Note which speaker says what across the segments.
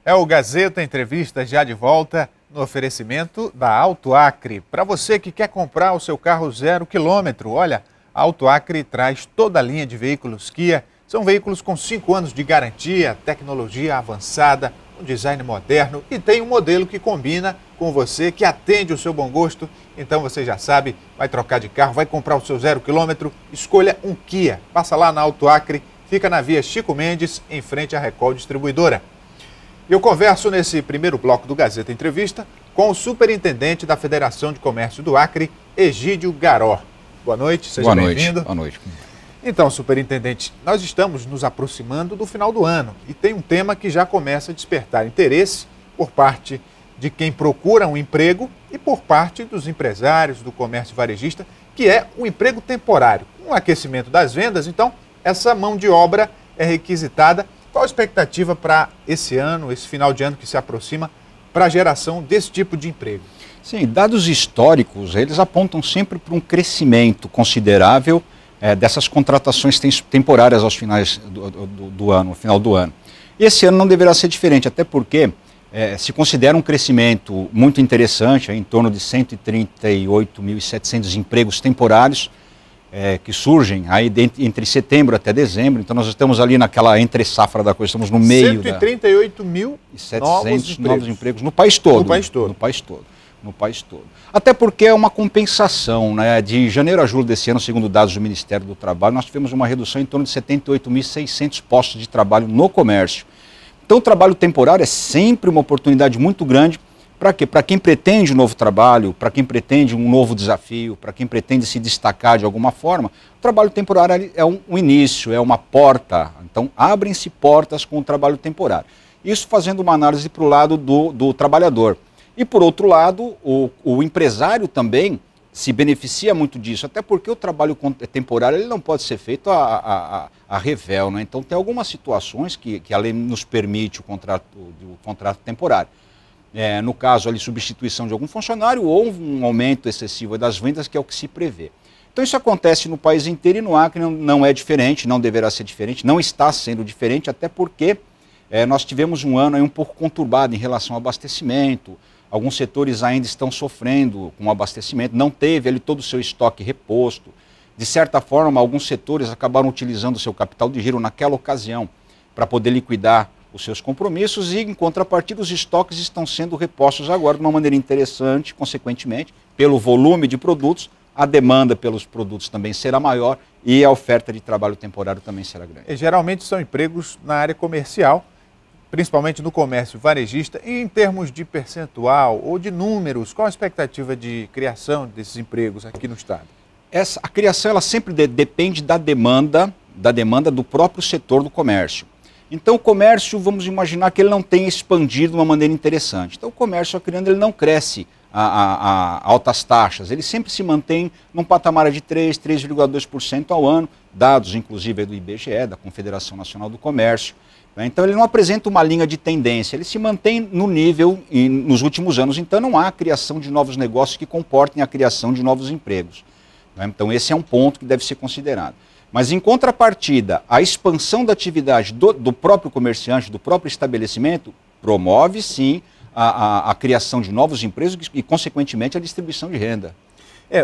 Speaker 1: É o Gazeta Entrevista já de volta no oferecimento da Auto Acre. Para você que quer comprar o seu carro 0 km, olha, a Auto Acre traz toda a linha de veículos Kia. São veículos com 5 anos de garantia, tecnologia avançada, um design moderno e tem um modelo que combina com você, que atende o seu bom gosto. Então você já sabe, vai trocar de carro, vai comprar o seu 0 km, escolha um Kia. Passa lá na Auto Acre, fica na via Chico Mendes, em frente à Recol Distribuidora. Eu converso nesse primeiro bloco do Gazeta Entrevista com o superintendente da Federação de Comércio do Acre, Egídio Garó. Boa noite, seja bem-vindo.
Speaker 2: Boa noite.
Speaker 1: Então, superintendente, nós estamos nos aproximando do final do ano e tem um tema que já começa a despertar interesse por parte de quem procura um emprego e por parte dos empresários do comércio varejista, que é o emprego temporário. Um aquecimento das vendas, então, essa mão de obra é requisitada. Qual a expectativa para esse ano, esse final de ano que se aproxima, para a geração desse tipo de emprego?
Speaker 2: Sim, dados históricos, eles apontam sempre para um crescimento considerável dessas contratações temporárias aos finais do ano, no final do ano. E esse ano não deverá ser diferente, até porque se considera um crescimento muito interessante, em torno de 138.700 empregos temporários, que surgem aí entre setembro até dezembro. Então nós estamos ali naquela entre-safra da coisa, estamos no meio
Speaker 1: 138.700
Speaker 2: novos empregos no país todo. No país todo. Até porque é uma compensação, né? De janeiro a julho desse ano, segundo dados do Ministério do Trabalho, nós tivemos uma redução em torno de 78.600 postos de trabalho no comércio. Então o trabalho temporário é sempre uma oportunidade muito grande. Para quê? Para quem pretende um novo trabalho, para quem pretende um novo desafio, para quem pretende se destacar de alguma forma, o trabalho temporário é um início, é uma porta. Então, abrem-se portas com o trabalho temporário. Isso fazendo uma análise para o lado do trabalhador. E, por outro lado, o empresário também se beneficia muito disso, até porque o trabalho temporário ele não pode ser feito a revel, né? Então, tem algumas situações que a lei nos permite o contrato temporário. No caso, ali, substituição de algum funcionário ou um aumento excessivo das vendas, que é o que se prevê. Então isso acontece no país inteiro e no Acre não é diferente, não deverá ser diferente, não está sendo diferente, até porque nós tivemos um ano aí um pouco conturbado em relação ao abastecimento. Alguns setores ainda estão sofrendo com o abastecimento, não teve ali todo o seu estoque reposto. De certa forma, alguns setores acabaram utilizando o seu capital de giro naquela ocasião para poder liquidar os seus compromissos e, em contrapartida, os estoques estão sendo repostos agora de uma maneira interessante, consequentemente, pelo volume de produtos, a demanda pelos produtos também será maior e a oferta de trabalho temporário também será grande.
Speaker 1: E, geralmente são empregos na área comercial, principalmente no comércio varejista. E em termos de percentual ou de números, qual a expectativa de criação desses empregos aqui no estado?
Speaker 2: A criação ela sempre depende da demanda do próprio setor do comércio. Então o comércio, vamos imaginar que ele não tenha expandido de uma maneira interessante. Então o comércio criando, ele não cresce a altas taxas, ele sempre se mantém num patamar de 3,2% ao ano, dados inclusive do IBGE, da Confederação Nacional do Comércio. Então ele não apresenta uma linha de tendência, ele se mantém no nível nos últimos anos, então não há criação de novos negócios que comportem a criação de novos empregos. Então esse é um ponto que deve ser considerado. Mas, em contrapartida, a expansão da atividade do próprio comerciante, do próprio estabelecimento, promove, sim, a criação de novos empregos e, consequentemente, a distribuição de renda.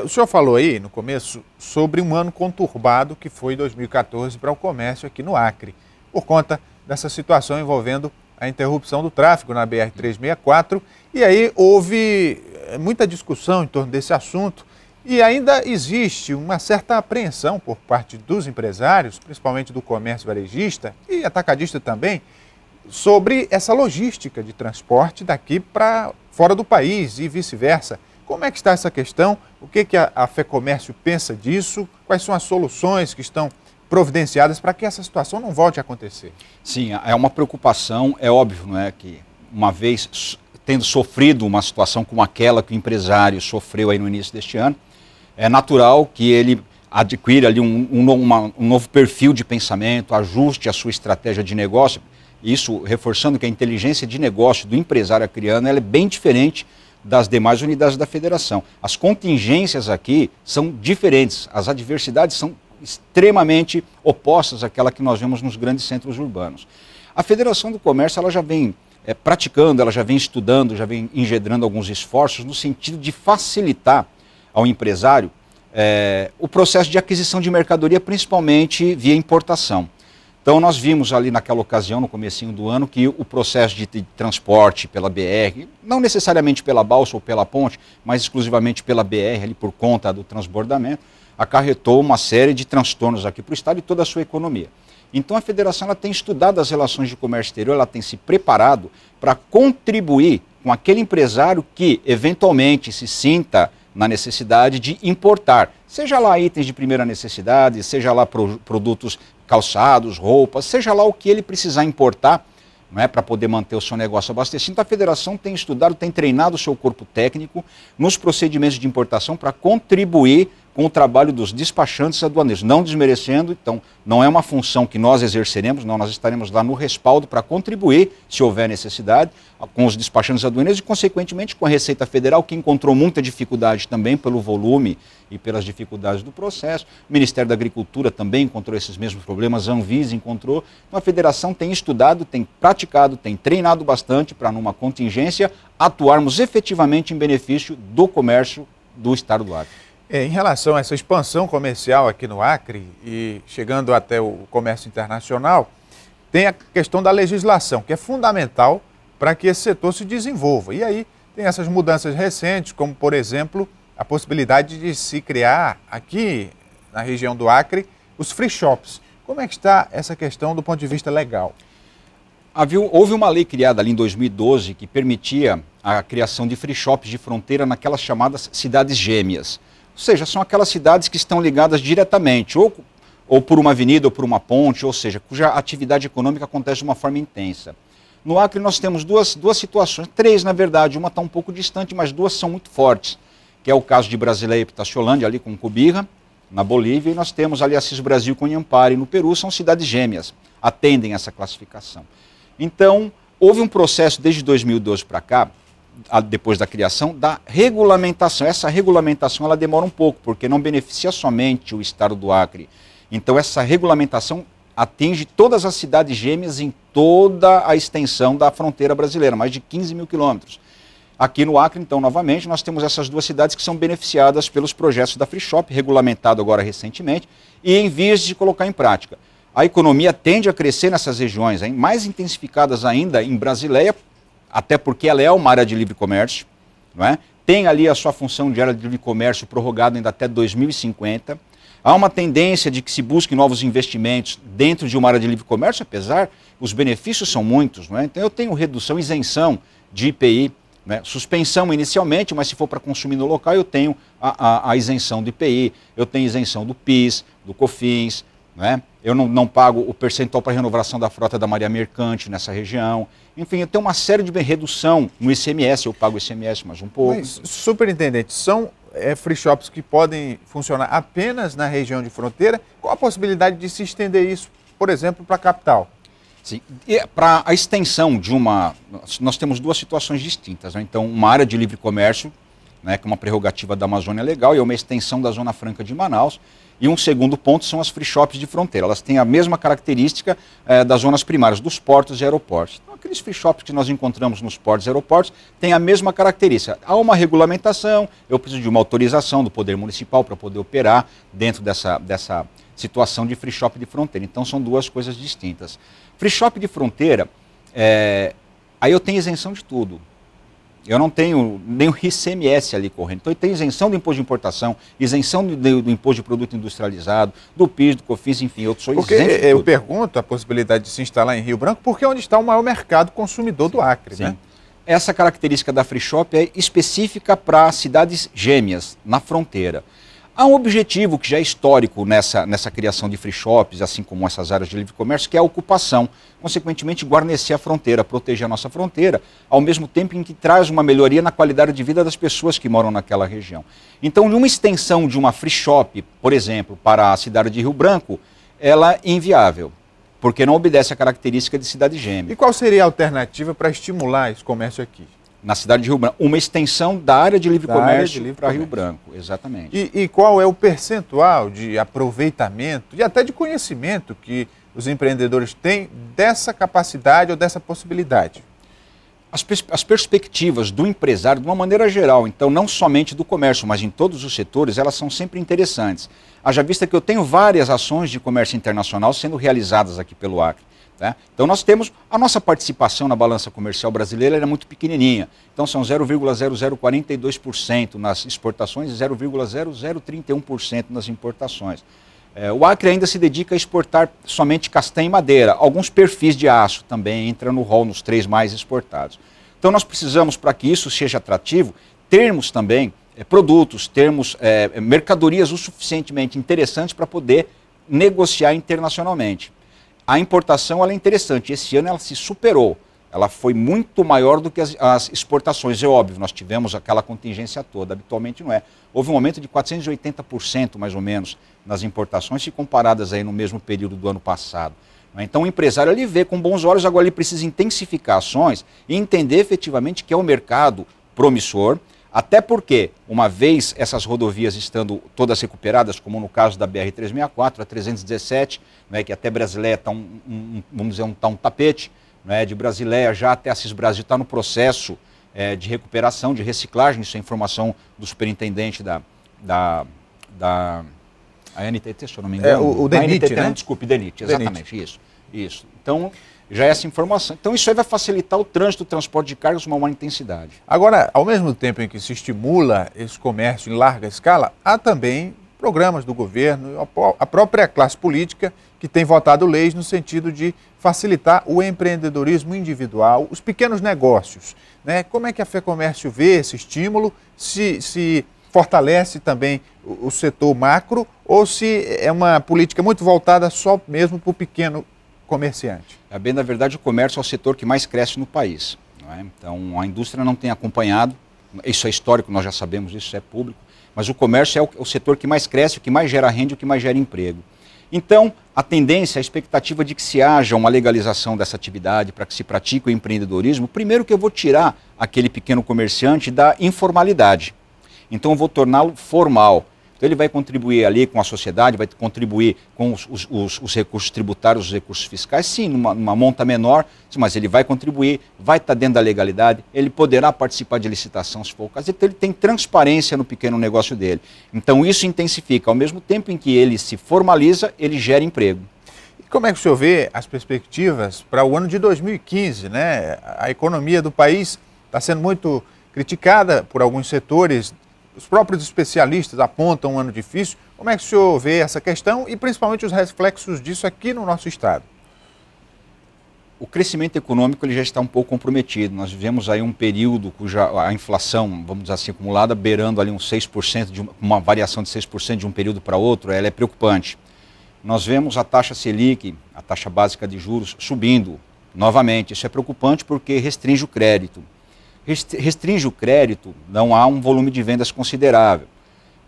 Speaker 1: O senhor falou aí, no começo, sobre um ano conturbado que foi 2014 para o comércio aqui no Acre, por conta dessa situação envolvendo a interrupção do tráfego na BR-364, e aí houve muita discussão em torno desse assunto. E ainda existe uma certa apreensão por parte dos empresários, principalmente do comércio varejista e atacadista também, sobre essa logística de transporte daqui para fora do país e vice-versa. Como é que está essa questão? O que a FEComércio pensa disso? Quais são as soluções que estão providenciadas para que essa situação não volte a acontecer?
Speaker 2: Sim, é uma preocupação, é óbvio, não é, que uma vez tendo sofrido uma situação como aquela que o empresário sofreu aí no início deste ano, é natural que ele adquira ali um novo perfil de pensamento, ajuste a sua estratégia de negócio. Isso reforçando que a inteligência de negócio do empresário acreano ela é bem diferente das demais unidades da federação. As contingências aqui são diferentes, as adversidades são extremamente opostas àquela que nós vemos nos grandes centros urbanos. A Federação do Comércio ela já vem praticando, ela já vem estudando, já vem engendrando alguns esforços no sentido de facilitar ao empresário o processo de aquisição de mercadoria, principalmente via importação. Então nós vimos ali naquela ocasião, no comecinho do ano, que o processo de transporte pela BR, não necessariamente pela balsa ou pela ponte, mas exclusivamente pela BR, ali por conta do transbordamento, acarretou uma série de transtornos aqui para o Estado e toda a sua economia. Então a federação ela tem estudado as relações de comércio exterior, ela tem se preparado para contribuir com aquele empresário que eventualmente se sinta na necessidade de importar, seja lá itens de primeira necessidade, seja lá produtos calçados, roupas, seja lá o que ele precisar importar, não é, para poder manter o seu negócio abastecido. Então a federação tem estudado, tem treinado o seu corpo técnico nos procedimentos de importação para contribuir com o trabalho dos despachantes aduaneiros, não desmerecendo, então não é uma função que nós exerceremos, não, nós estaremos lá no respaldo para contribuir, se houver necessidade, com os despachantes aduaneiros e, consequentemente, com a Receita Federal, que encontrou muita dificuldade também pelo volume e pelas dificuldades do processo. O Ministério da Agricultura também encontrou esses mesmos problemas, a Anvisa encontrou. Então a federação tem estudado, tem praticado, tem treinado bastante para, numa contingência, atuarmos efetivamente em benefício do comércio do Estado do Acre.
Speaker 1: Em relação a essa expansão comercial aqui no Acre e chegando até o comércio internacional, tem a questão da legislação, que é fundamental para que esse setor se desenvolva. E aí tem essas mudanças recentes, como, por exemplo, a possibilidade de se criar aqui na região do Acre os free shops. Como é que está essa questão do ponto de vista legal?
Speaker 2: Houve uma lei criada ali em 2012 que permitia a criação de free shops de fronteira naquelas chamadas cidades gêmeas. Ou seja, são aquelas cidades que estão ligadas diretamente, ou por uma avenida ou por uma ponte, ou seja, cuja atividade econômica acontece de uma forma intensa. No Acre nós temos duas situações, três na verdade, uma está um pouco distante, mas duas são muito fortes, que é o caso de Brasileia e Pitaciolândia, ali com Cubirra, na Bolívia, e nós temos ali Assis Brasil com Inhampare, no Peru, são cidades gêmeas, atendem essa classificação. Então, houve um processo desde 2012 para cá, depois da criação, da regulamentação. Essa regulamentação ela demora um pouco, porque não beneficia somente o Estado do Acre. Então essa regulamentação atinge todas as cidades gêmeas em toda a extensão da fronteira brasileira, mais de 15 mil quilômetros. Aqui no Acre, então, novamente, nós temos essas duas cidades que são beneficiadas pelos projetos da Free Shop, regulamentado agora recentemente, e em vias de colocar em prática. A economia tende a crescer nessas regiões, hein, mais intensificadas ainda em Brasileia, até porque ela é uma área de livre comércio, não é? Tem ali a sua função de área de livre comércio prorrogada ainda até 2050. Há uma tendência de que se busque novos investimentos dentro de uma área de livre comércio, apesar os benefícios são muitos, não é? Então eu tenho redução, isenção de IPI, né? Suspensão inicialmente, mas se for para consumir no local eu tenho a isenção do IPI, eu tenho isenção do PIS, do COFINS, né? Eu não pago o percentual para renovação da frota da Maria Mercante nessa região. Enfim, eu tenho uma série de redução no ICMS, eu pago o ICMS mais um pouco.
Speaker 1: Mas, superintendente, são free shops que podem funcionar apenas na região de fronteira? Qual a possibilidade de se estender isso, por exemplo, para a capital?
Speaker 2: Sim, para a extensão de uma... Nós temos duas situações distintas, né? Então, uma área de livre comércio, né, que é uma prerrogativa da Amazônia Legal, e é uma extensão da Zona Franca de Manaus. E um segundo ponto são as free shops de fronteira. Elas têm a mesma característica das zonas primárias, dos portos e aeroportos. Então, aqueles free shops que nós encontramos nos portos e aeroportos têm a mesma característica. Há uma regulamentação, eu preciso de uma autorização do Poder Municipal para poder operar dentro dessa situação de free shop de fronteira. Então, são duas coisas distintas. Free shop de fronteira, aí eu tenho isenção de tudo. Eu não tenho nem o ICMS ali correndo. Então, eu tenho isenção do imposto de importação, isenção do imposto de produto industrializado, do PIS, do COFINS, enfim, eu sou isento de tudo.
Speaker 1: Porque eu pergunto a possibilidade de se instalar em Rio Branco, porque é onde está o maior mercado consumidor do Acre,
Speaker 2: sim,
Speaker 1: né?
Speaker 2: Essa característica da Free Shop é específica para cidades gêmeas, na fronteira. Há um objetivo que já é histórico nessa criação de free shops, assim como essas áreas de livre comércio, que é a ocupação. Consequentemente, guarnecer a fronteira, proteger a nossa fronteira, ao mesmo tempo em que traz uma melhoria na qualidade de vida das pessoas que moram naquela região. Então, uma extensão de uma free shop, por exemplo, para a cidade de Rio Branco, ela é inviável, porque não obedece à característica de cidade gêmea.
Speaker 1: E qual seria a alternativa para estimular esse comércio aqui?
Speaker 2: Na cidade de Rio Branco, uma extensão da área de livre comércio para Rio Branco, exatamente.
Speaker 1: E qual é o percentual de aproveitamento e até de conhecimento que os empreendedores têm dessa capacidade ou dessa possibilidade?
Speaker 2: As perspectivas do empresário, de uma maneira geral, então não somente do comércio, mas em todos os setores, elas são sempre interessantes. Haja vista que eu tenho várias ações de comércio internacional sendo realizadas aqui pelo Acre. Tá? Então nós temos, a nossa participação na balança comercial brasileira era muito pequenininha. Então são 0,0042% nas exportações e 0,0031% nas importações. O Acre ainda se dedica a exportar somente castanha e madeira. Alguns perfis de aço também entram no rol, nos 3 mais exportados. Então nós precisamos, para que isso seja atrativo, termos também produtos, termos mercadorias o suficientemente interessantes para poder negociar internacionalmente. A importação ela é interessante, esse ano ela se superou. Ela foi muito maior do que as exportações, é óbvio, nós tivemos aquela contingência toda, habitualmente não é. Houve um aumento de 480% mais ou menos nas importações, se comparadas aí no mesmo período do ano passado. Então o empresário ele vê com bons olhos, agora ele precisa intensificar ações e entender efetivamente que é um mercado promissor, até porque, uma vez essas rodovias estando todas recuperadas, como no caso da BR-364, a 317, né, que até Brasileia está vamos dizer, um tapete, né, de Brasileia já até Assis Brasil está no processo de recuperação, de reciclagem, isso é informação do superintendente da ANTT, se eu não me engano.
Speaker 1: O DENIT,
Speaker 2: ANTT, né? Desculpe, DENIT, exatamente, isso. Então, já é essa informação. Então, isso aí vai facilitar o trânsito, o transporte de cargas com uma maior intensidade.
Speaker 1: Agora, ao mesmo tempo em que se estimula esse comércio em larga escala, há também programas do governo, a própria classe política que tem votado leis no sentido de facilitar o empreendedorismo individual, os pequenos negócios, né? Como é que a FEComércio vê esse estímulo? Se fortalece também o setor macro ou se é uma política muito voltada só mesmo para o pequeno comerciante?
Speaker 2: Bem, na verdade, o comércio é o setor que mais cresce no país, não é? Então, a indústria não tem acompanhado, isso é histórico, nós já sabemos, isso é público, mas o comércio é o setor que mais cresce, o que mais gera renda, o que mais gera emprego. Então, a tendência, a expectativa de que se haja uma legalização dessa atividade para que se pratique o empreendedorismo, primeiro que eu vou tirar aquele pequeno comerciante da informalidade. Então, eu vou torná-lo formal. Então, ele vai contribuir ali com a sociedade, vai contribuir com os recursos tributários, os recursos fiscais, sim, numa monta menor, mas ele vai contribuir, vai estar dentro da legalidade, ele poderá participar de licitação, se for o caso. Então, ele tem transparência no pequeno negócio dele. Então, isso intensifica. Ao mesmo tempo em que ele se formaliza, ele gera emprego.
Speaker 1: E como é que o senhor vê as perspectivas para o ano de 2015, né? A economia do país está sendo muito criticada por alguns setores. Os próprios especialistas apontam um ano difícil. Como é que o senhor vê essa questão e principalmente os reflexos disso aqui no nosso estado?
Speaker 2: O crescimento econômico ele já está um pouco comprometido. Nós vivemos aí um período cuja a inflação, vamos dizer assim, acumulada, beirando ali uns 6%, uma variação de 6% de um período para outro, ela é preocupante. Nós vemos a taxa Selic, a taxa básica de juros, subindo novamente. Isso é preocupante porque restringe o crédito. Restringe o crédito, não há um volume de vendas considerável.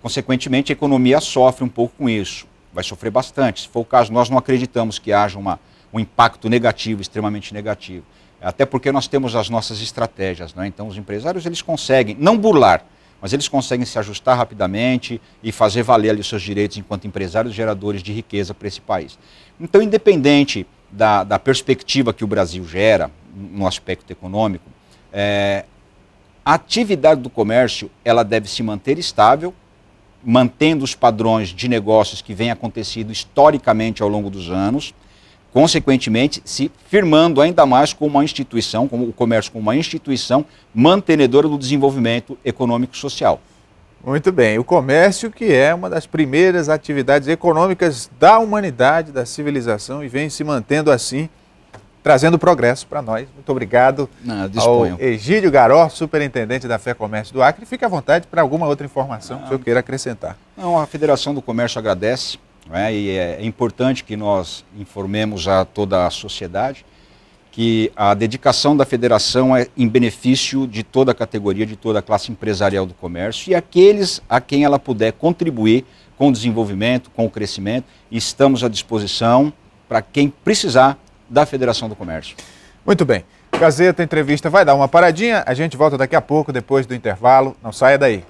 Speaker 2: Consequentemente, a economia sofre um pouco com isso, vai sofrer bastante. Se for o caso, nós não acreditamos que haja um impacto negativo, extremamente negativo. Até porque nós temos as nossas estratégias, né? Então os empresários eles conseguem, não burlar, mas eles conseguem se ajustar rapidamente e fazer valer ali os seus direitos enquanto empresários geradores de riqueza para esse país. Então, independente da perspectiva que o Brasil gera no aspecto econômico, a atividade do comércio ela deve se manter estável, mantendo os padrões de negócios que vêm acontecido historicamente ao longo dos anos, consequentemente se firmando ainda mais como uma instituição, como o comércio como uma instituição mantenedora do desenvolvimento econômico e social.
Speaker 1: Muito bem, o comércio que é uma das primeiras atividades econômicas da humanidade, da civilização e vem se mantendo assim, trazendo progresso para nós. Muito obrigado ao Egídio Garó, superintendente da FEComércio do Acre. Fique à vontade para alguma outra informação que o senhor queira acrescentar.
Speaker 2: Não, a Federação do Comércio agradece, e é importante que nós informemos a toda a sociedade que a dedicação da Federação é em benefício de toda a categoria, de toda a classe empresarial do comércio e aqueles a quem ela puder contribuir com o desenvolvimento, com o crescimento, e estamos à disposição para quem precisar da Federação do Comércio.
Speaker 1: Muito bem. Gazeta Entrevista vai dar uma paradinha, a gente volta daqui a pouco, depois do intervalo. Não saia daí.